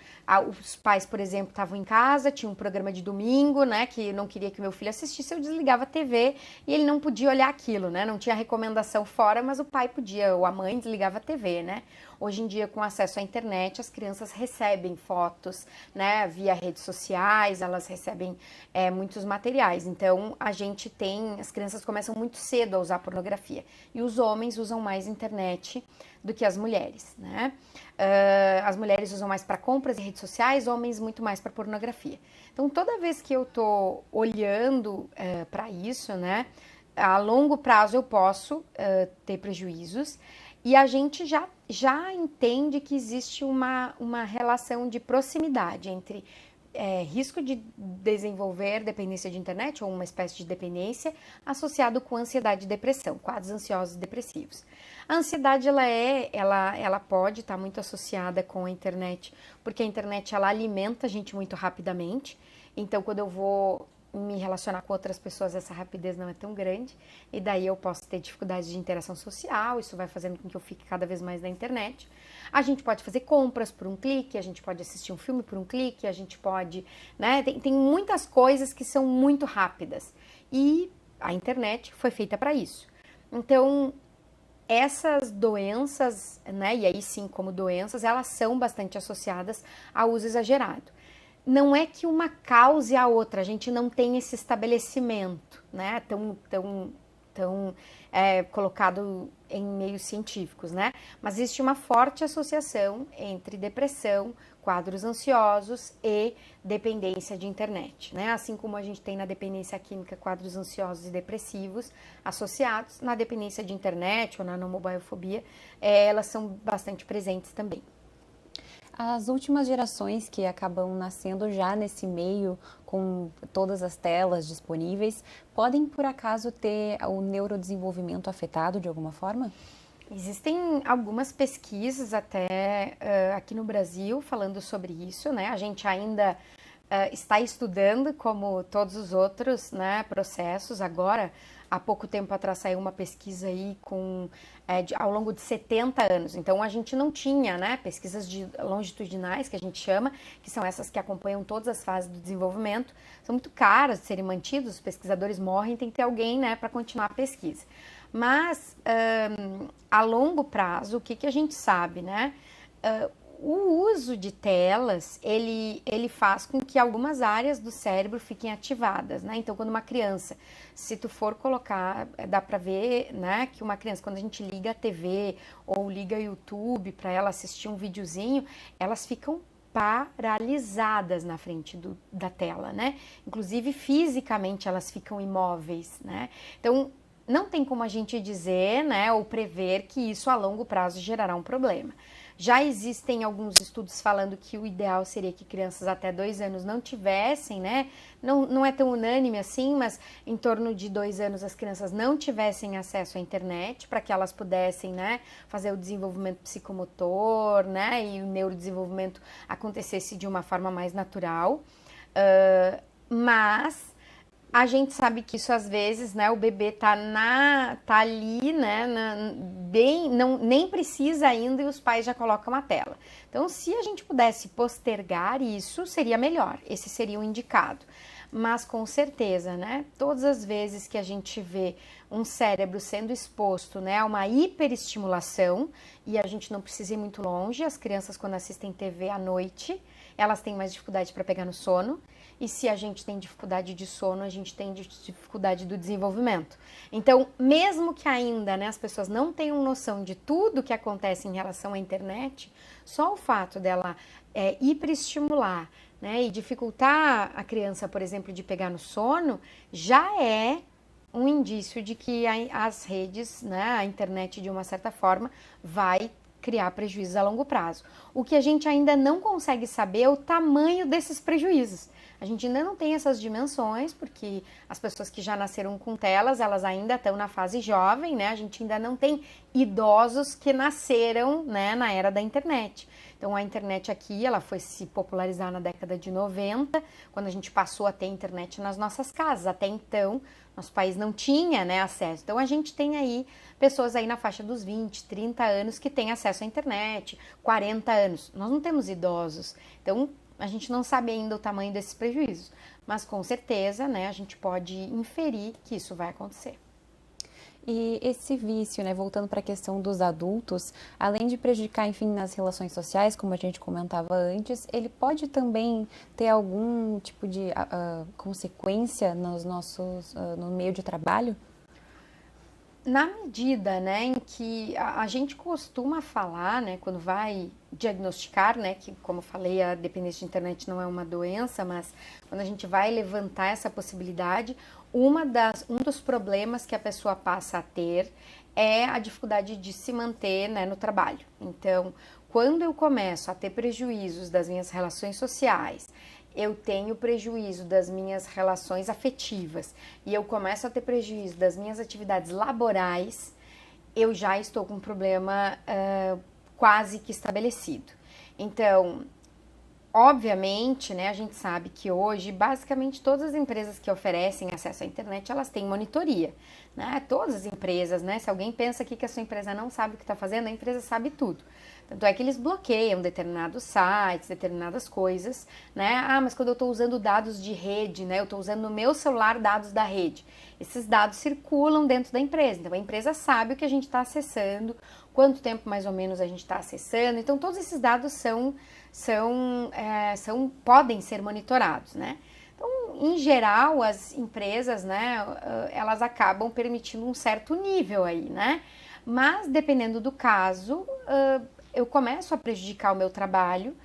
os pais, por exemplo, estavam em casa, tinha um programa de domingo, né? Que eu não queria que meu filho assistisse, eu desligava a TV e ele não podia olhar aquilo, né? Não tinha recomendação fora, mas o pai podia, ou a mãe desligava a TV, né? Hoje em dia, com acesso à internet, as crianças recebem fotos, né? Via redes sociais, elas recebem muitos materiais. Então, as crianças começam muito cedo a usar pornografia. E os homens usam mais internet do que as mulheres, né? As mulheres usam mais para compras e redes sociais, homens muito mais para pornografia. Então, toda vez que eu tô olhando para isso, né? A longo prazo eu posso ter prejuízos e a gente já entende que existe uma relação de proximidade entre risco de desenvolver dependência de internet ou uma espécie de dependência associado com ansiedade e depressão, quadros ansiosos e depressivos. A ansiedade ela pode estar muito associada com a internet, porque a internet ela alimenta a gente muito rapidamente. Então, quando eu vou me relacionar com outras pessoas, essa rapidez não é tão grande, e daí eu posso ter dificuldade de interação social, isso vai fazendo com que eu fique cada vez mais na internet. A gente pode fazer compras por um clique, a gente pode assistir um filme por um clique, a gente pode, né, tem muitas coisas que são muito rápidas, e a internet foi feita para isso. Então, essas doenças, né, e aí sim como doenças, elas são bastante associadas ao uso exagerado. Não é que uma cause a outra, a gente não tem esse estabelecimento, né, tão colocado em meios científicos, né, mas existe uma forte associação entre depressão, quadros ansiosos e dependência de internet, né, assim como a gente tem na dependência química quadros ansiosos e depressivos associados, na dependência de internet ou na nomobiofobia, elas são bastante presentes também. As últimas gerações que acabam nascendo já nesse meio, com todas as telas disponíveis, podem por acaso ter o neurodesenvolvimento afetado de alguma forma? Existem algumas pesquisas até aqui no Brasil falando sobre isso, né? A gente ainda está estudando como todos os outros, né, processos. Agora, há pouco tempo atrás saiu uma pesquisa aí ao longo de 70 anos. Então, a gente não tinha, né, pesquisas longitudinais, que a gente chama, que são essas que acompanham todas as fases do desenvolvimento. São muito caras de serem mantidas, os pesquisadores morrem, tem que ter alguém, né, para continuar a pesquisa. Mas, a longo prazo, o que a gente sabe, né? o uso de telas, ele faz com que algumas áreas do cérebro fiquem ativadas, né? Então, quando uma criança, se tu for colocar, dá para ver, né, que uma criança, quando a gente liga a TV ou liga o YouTube para ela assistir um videozinho, elas ficam paralisadas na frente da tela, né? Inclusive, fisicamente, elas ficam imóveis, né? Então, não tem como a gente dizer, né, ou prever que isso a longo prazo gerará um problema. Já existem alguns estudos falando que o ideal seria que crianças até 2 anos não tivessem, né? Não é tão unânime assim, mas em torno de 2 anos as crianças não tivessem acesso à internet para que elas pudessem, né, fazer o desenvolvimento psicomotor, né, e o neurodesenvolvimento acontecesse de uma forma mais natural. Mas a gente sabe que isso às vezes, né, o bebê tá ali, né, nem precisa ainda e os pais já colocam a tela. Então, se a gente pudesse postergar isso, seria melhor, esse seria o indicado. Mas com certeza, né, todas as vezes que a gente vê um cérebro sendo exposto, né, a uma hiperestimulação, e a gente não precisa ir muito longe, as crianças quando assistem TV à noite, elas têm mais dificuldade para pegar no sono. E se a gente tem dificuldade de sono, a gente tem dificuldade do desenvolvimento. Então, mesmo que ainda, né, as pessoas não tenham noção de tudo que acontece em relação à internet, só o fato dela hiperestimular, né, e dificultar a criança, por exemplo, de pegar no sono, já é um indício de que as redes, né, a internet, de uma certa forma, vai criar prejuízos a longo prazo. O que a gente ainda não consegue saber é o tamanho desses prejuízos. A gente ainda não tem essas dimensões, porque as pessoas que já nasceram com telas, elas ainda estão na fase jovem, né? A gente ainda não tem idosos que nasceram, né, na era da internet. Então, a internet aqui, ela foi se popularizar na década de 90, quando a gente passou a ter internet nas nossas casas. Até então, nosso país não tinha, né, acesso. Então, a gente tem aí pessoas aí na faixa dos 20, 30 anos que têm acesso à internet, 40 anos. Nós não temos idosos. Então, a gente não sabe ainda o tamanho desses prejuízos, mas com certeza, né, a gente pode inferir que isso vai acontecer. E esse vício, né, voltando para a questão dos adultos, além de prejudicar, enfim, nas relações sociais, como a gente comentava antes, ele pode também ter algum tipo de consequência no meio de trabalho? Na medida, né, em que a gente costuma falar, né, quando vai diagnosticar, né, que como eu falei, a dependência de internet não é uma doença, mas quando a gente vai levantar essa possibilidade, um dos problemas que a pessoa passa a ter é a dificuldade de se manter, né, no trabalho. Então, quando eu começo a ter prejuízos das minhas relações sociais, eu tenho prejuízo das minhas relações afetivas e eu começo a ter prejuízo das minhas atividades laborais, eu já estou com um problema quase que estabelecido. Então, obviamente, né, a gente sabe que hoje, basicamente, todas as empresas que oferecem acesso à internet, elas têm monitoria, né? Todas as empresas, né? Se alguém pensa aqui que a sua empresa não sabe o que está fazendo, a empresa sabe tudo. Tanto é que eles bloqueiam determinados sites, determinadas coisas, né? Ah, mas quando eu estou usando dados de rede, né? Eu estou usando no meu celular dados da rede. Esses dados circulam dentro da empresa. Então, a empresa sabe o que a gente está acessando, quanto tempo mais ou menos a gente está acessando. Então, todos esses dados podem ser monitorados, né? Então, em geral, as empresas, né? Elas acabam permitindo um certo nível aí, né? Mas, dependendo do caso, eu começo a prejudicar o meu trabalho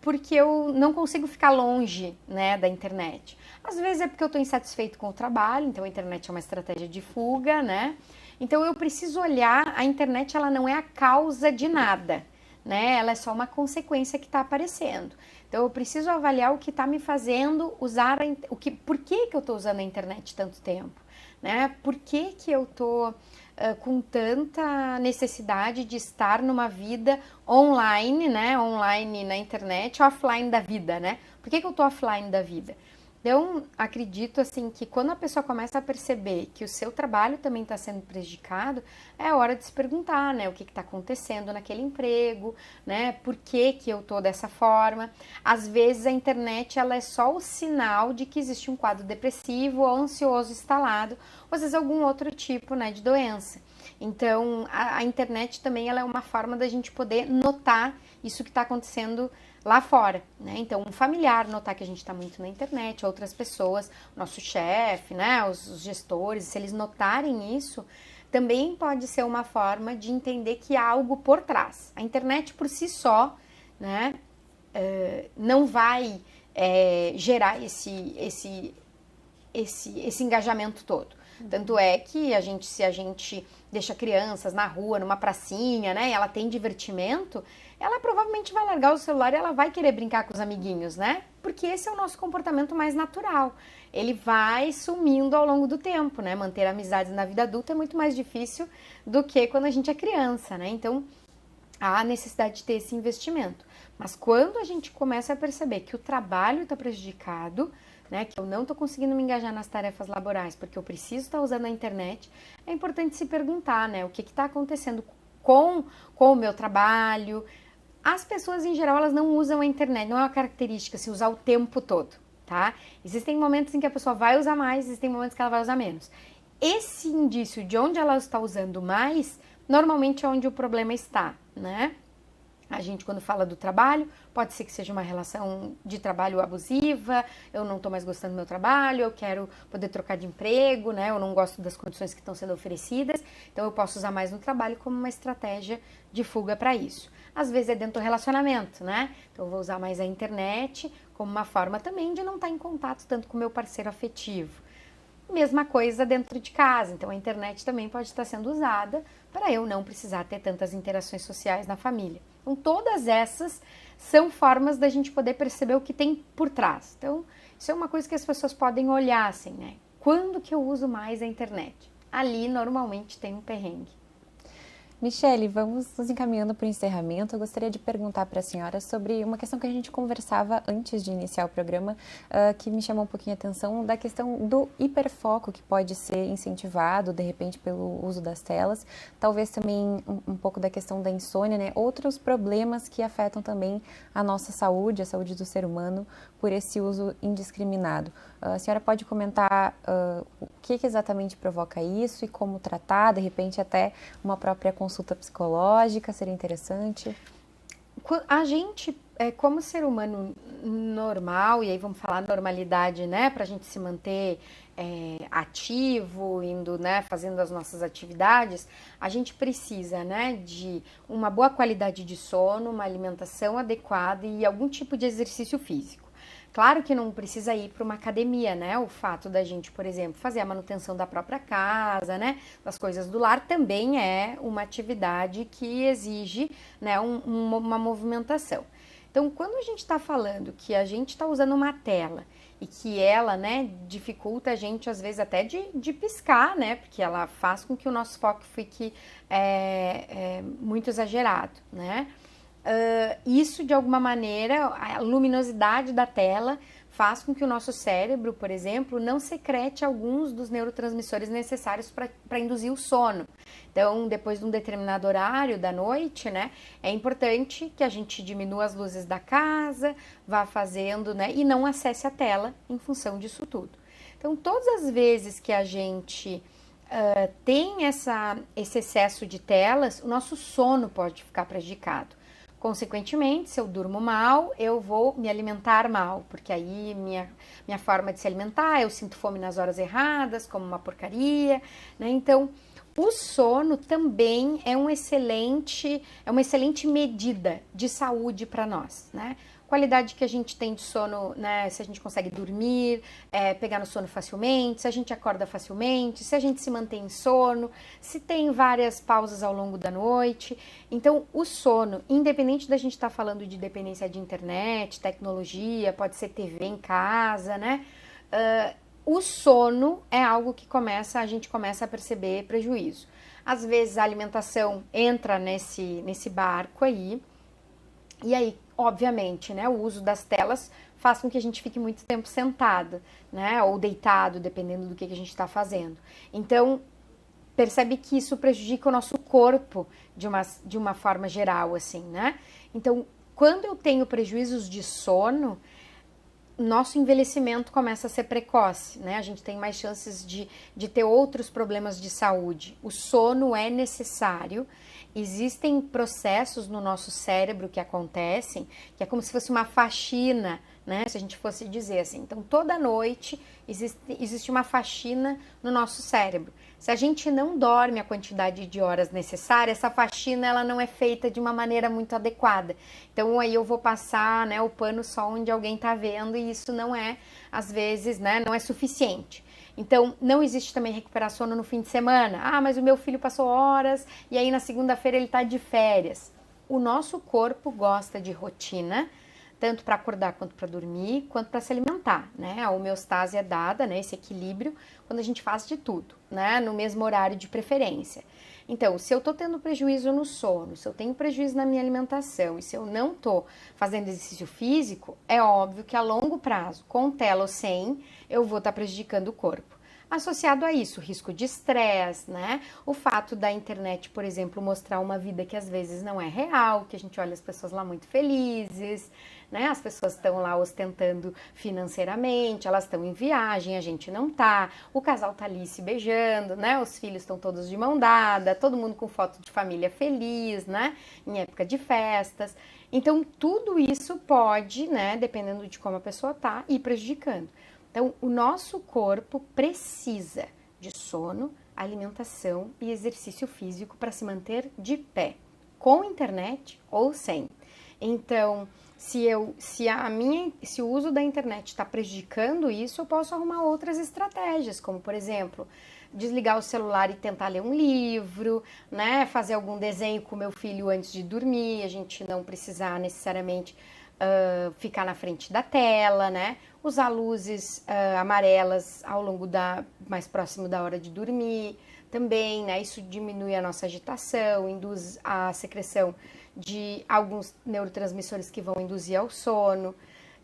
porque eu não consigo ficar longe, né, da internet. Às vezes é porque eu estou insatisfeito com o trabalho, então a internet é uma estratégia de fuga, né? Então eu preciso olhar, a internet ela não é a causa de nada, né? Ela é só uma consequência que está aparecendo. Então eu preciso avaliar o que está me fazendo usar, por que eu estou usando a internet tanto tempo, né? Por que eu estou com tanta necessidade de estar numa vida online, né? Online na internet, offline da vida, né? Por que eu tô offline da vida? Então, acredito assim que quando a pessoa começa a perceber que o seu trabalho também está sendo prejudicado, é hora de se perguntar, né, o que está acontecendo naquele emprego, né, por que que eu tô dessa forma. Às vezes a internet ela é só o sinal de que existe um quadro depressivo ou ansioso instalado, ou às vezes algum outro tipo, né, de doença. Então, a internet também ela é uma forma da gente poder notar isso que está acontecendo lá fora, né? Então, um familiar notar que a gente está muito na internet, outras pessoas, nosso chefe, né? Os gestores, se eles notarem isso, também pode ser uma forma de entender que há algo por trás. A internet por si só, né? Não vai gerar esse engajamento todo. Tanto é que se a gente deixa crianças na rua, numa pracinha, né, e ela tem divertimento, ela provavelmente vai largar o celular e ela vai querer brincar com os amiguinhos, né? Porque esse é o nosso comportamento mais natural. Ele vai sumindo ao longo do tempo, né? Manter amizades na vida adulta é muito mais difícil do que quando a gente é criança, né? Então, há necessidade de ter esse investimento. Mas quando a gente começa a perceber que o trabalho está prejudicado, né, que eu não estou conseguindo me engajar nas tarefas laborais porque eu preciso estar usando a internet, é importante se perguntar, né, o que está acontecendo com o meu trabalho. As pessoas, em geral, elas não usam a internet, não é uma característica se usar o tempo todo, tá? Existem momentos em que a pessoa vai usar mais, existem momentos que ela vai usar menos. Esse indício de onde ela está usando mais, normalmente é onde o problema está, né? A gente, quando fala do trabalho, pode ser que seja uma relação de trabalho abusiva, eu não estou mais gostando do meu trabalho, eu quero poder trocar de emprego, né? Eu não gosto das condições que estão sendo oferecidas, então eu posso usar mais no trabalho como uma estratégia de fuga para isso. Às vezes é dentro do relacionamento, né? Então eu vou usar mais a internet como uma forma também de não estar em contato tanto com o meu parceiro afetivo. Mesma coisa dentro de casa, então a internet também pode estar sendo usada para eu não precisar ter tantas interações sociais na família. Então todas essas são formas da gente poder perceber o que tem por trás. Então isso é uma coisa que as pessoas podem olhar assim, né? Quando que eu uso mais a internet? Ali normalmente tem um perrengue. Michele, vamos nos encaminhando para o encerramento. Eu gostaria de perguntar para a senhora sobre uma questão que a gente conversava antes de iniciar o programa, que me chamou um pouquinho a atenção, da questão do hiperfoco que pode ser incentivado, de repente, pelo uso das telas. Talvez também um pouco da questão da insônia, né? Outros problemas que afetam também a nossa saúde, a saúde do ser humano, por esse uso indiscriminado. A senhora pode comentar o que exatamente provoca isso e como tratar, de repente até uma própria consulta psicológica seria interessante? A gente, como ser humano normal, e aí vamos falar normalidade, né, para a gente se manter ativo, indo, né, fazendo as nossas atividades, a gente precisa, né, de uma boa qualidade de sono, uma alimentação adequada e algum tipo de exercício físico. Claro que não precisa ir para uma academia, né? O fato da gente, por exemplo, fazer a manutenção da própria casa, né? Das coisas do lar também é uma atividade que exige, né, uma movimentação. Então, quando a gente está falando que a gente está usando uma tela e que ela, né, dificulta a gente, às vezes, até de piscar, né? Porque ela faz com que o nosso foco fique muito exagerado, né? Isso de alguma maneira, a luminosidade da tela faz com que o nosso cérebro, por exemplo, não secrete alguns dos neurotransmissores necessários para induzir o sono. Então, depois de um determinado horário da noite, né, é importante que a gente diminua as luzes da casa, vá fazendo, né, e não acesse a tela em função disso tudo. Então, todas as vezes que a gente tem esse excesso de telas, o nosso sono pode ficar prejudicado. Consequentemente, se eu durmo mal, eu vou me alimentar mal, porque aí minha forma de se alimentar, eu sinto fome nas horas erradas, como uma porcaria, né? Então, o sono também é uma excelente medida de saúde para nós, né? Qualidade que a gente tem de sono, né? Se a gente consegue dormir, pegar no sono facilmente, se a gente acorda facilmente, se a gente se mantém em sono, se tem várias pausas ao longo da noite. Então, o sono, independente da gente estar falando de dependência de internet, tecnologia, pode ser TV em casa, né? O sono é algo que a gente começa a perceber prejuízo. Às vezes a alimentação entra nesse barco aí, e aí, obviamente, né, o uso das telas faz com que a gente fique muito tempo sentado, né? Ou deitado, dependendo do que a gente está fazendo. Então, percebe que isso prejudica o nosso corpo de uma forma geral, assim, né? Então, quando eu tenho prejuízos de sono, nosso envelhecimento começa a ser precoce, né? A gente tem mais chances de ter outros problemas de saúde. O sono é necessário. Existem processos no nosso cérebro que acontecem, que é como se fosse uma faxina, né? Se a gente fosse dizer assim. Então, toda noite existe uma faxina no nosso cérebro. Se a gente não dorme a quantidade de horas necessária, essa faxina ela não é feita de uma maneira muito adequada. Então, aí eu vou passar, né, o pano só onde alguém está vendo e isso não é, às vezes, né, não é suficiente. Então, não existe também recuperar sono no fim de semana. Ah, mas o meu filho passou horas e aí na segunda-feira ele está de férias. O nosso corpo gosta de rotina, tanto para acordar quanto para dormir, quanto para se alimentar, né? A homeostase é dada, né? Esse equilíbrio, quando a gente faz de tudo, né? No mesmo horário de preferência. Então, se eu tô tendo prejuízo no sono, se eu tenho prejuízo na minha alimentação e se eu não tô fazendo exercício físico, é óbvio que a longo prazo, com tela ou sem, eu vou estar prejudicando o corpo. Associado a isso, risco de estresse, né? O fato da internet, por exemplo, mostrar uma vida que às vezes não é real, que a gente olha as pessoas lá muito felizes, né? As pessoas estão lá ostentando financeiramente, elas estão em viagem, a gente não tá, o casal tá ali se beijando, né? Os filhos estão todos de mão dada, todo mundo com foto de família feliz, né? Em época de festas. Então, tudo isso pode, né, dependendo de como a pessoa tá, ir prejudicando. Então, o nosso corpo precisa de sono, alimentação e exercício físico para se manter de pé, com internet ou sem. Então, se o uso da internet está prejudicando isso, eu posso arrumar outras estratégias, como, por exemplo, desligar o celular e tentar ler um livro, né? Fazer algum desenho com meu filho antes de dormir, a gente não precisar necessariamente ficar na frente da tela, né? Usar luzes amarelas ao longo mais próximo da hora de dormir também, né? Isso diminui a nossa agitação, induz a secreção de alguns neurotransmissores que vão induzir ao sono.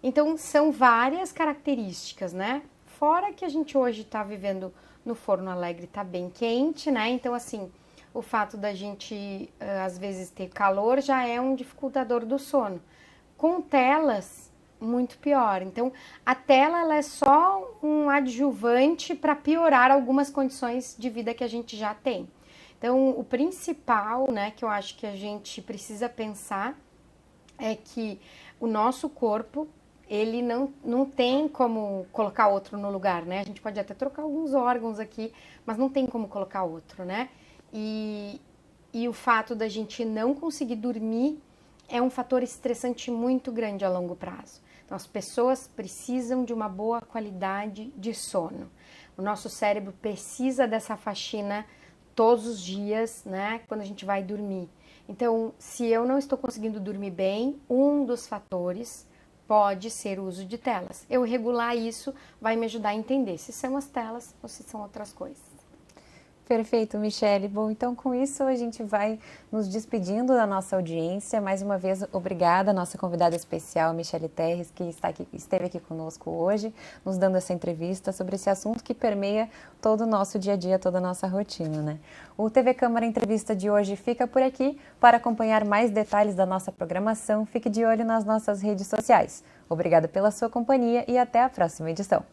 Então, são várias características, né? Fora que a gente hoje está vivendo no forno alegre, está bem quente, né? Então, assim, o fato da gente, às vezes, ter calor já é um dificultador do sono. Com telas, muito pior. Então, a tela ela é só um adjuvante para piorar algumas condições de vida que a gente já tem. Então, o principal, né, que eu acho que a gente precisa pensar é que o nosso corpo, ele não tem como colocar outro no lugar, né? A gente pode até trocar alguns órgãos aqui, mas não tem como colocar outro, né? E o fato da gente não conseguir dormir é um fator estressante muito grande a longo prazo. Então, as pessoas precisam de uma boa qualidade de sono. O nosso cérebro precisa dessa faxina todos os dias, né? Quando a gente vai dormir. Então, se eu não estou conseguindo dormir bem, um dos fatores pode ser o uso de telas. Eu regular isso vai me ajudar a entender se são as telas ou se são outras coisas. Perfeito, Michele. Bom, então com isso a gente vai nos despedindo da nossa audiência. Mais uma vez, obrigada à nossa convidada especial, Michele Terres, que esteve aqui conosco hoje, nos dando essa entrevista sobre esse assunto que permeia todo o nosso dia a dia, toda a nossa rotina, né? O TV Câmara Entrevista de hoje fica por aqui. Para acompanhar mais detalhes da nossa programação, fique de olho nas nossas redes sociais. Obrigada pela sua companhia e até a próxima edição.